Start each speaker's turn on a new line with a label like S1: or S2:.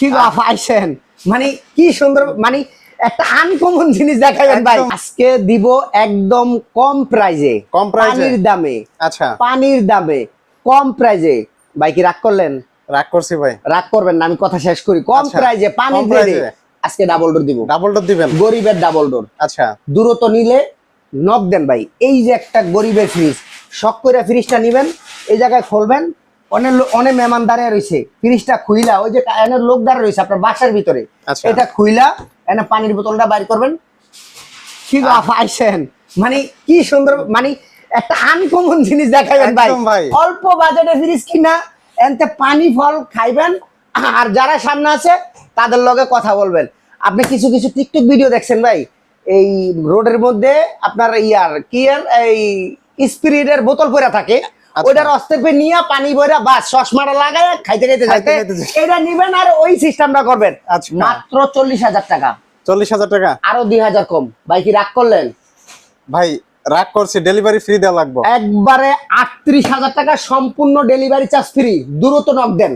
S1: কি পাইছেন মানে কি সুন্দর মানে একটা আনকমন জিনিস দেখাবেন ভাই। আজকে দিব একদম কম প্রাইজে, পানির দামে।
S2: আচ্ছা,
S1: পানির দামে কম প্রাইজে। ভাই কি রাগ করলেন?
S2: রাগ করছি ভাই।
S1: রাগ করবেন না, আমি কথা শেষ করি। কম প্রাইজে পানির দামে আজকে ডাবল ডোর দিব।
S2: ডাবল ডোর দিবেন?
S1: গরিবের ডাবল ডোর।
S2: আচ্ছা,
S1: দূরত্ব নিলে নক দেন ভাই। এই যে একটা গরিবের ফ্রিজ, শখ করে ফ্রিজটা নিবেন, এই জায়গায় খুলবেন, অনেক মেহমান দাঁড়িয়ে রয়েছে, ফ্রিজটা খুইলা ওই যে এনের লোক দাঁড়িয়ে রয়েছে আপনার বাসার ভিতরে, এটা খুইলা এনে পানির বোতলটা বাইর করবেন। কি পাইছেন মানে কি সুন্দর মানে একটা আনকমন জিনিস দেখাবেন ভাই। অল্প বাজেটে ফ্রিজ কিনা এনতে পানি ফল খাইবেন, আর যারা সামনে আছে তাদের লগে কথা বলবেন। আপনি কিছু কিছু টিকটক ভিডিও দেখছেন ভাই, এই রোডের মধ্যে আপনার এই স্পিরিটের বোতল পরে থাকে, ওইটার অস্তেপে নিয়ে পানি ভরা বাস চশমাটা লাগায় খাইতে খাইতে যাইতে, এটা নিবেন আর ওই সিস্টেমটা করবেন। মাত্র 40,000 টাকা।
S2: 40,000 টাকা?
S1: আরো 2,000 কম। ভাই কি রাগ করলেন?
S2: ভাই রাগ করছি, ডেলিভারি ফ্রি দেওয়া লাগবে।
S1: একবারে 38,000 টাকা, সম্পূর্ণ ডেলিভারি চার্জ ফ্রি। দ্রুত নক দেন।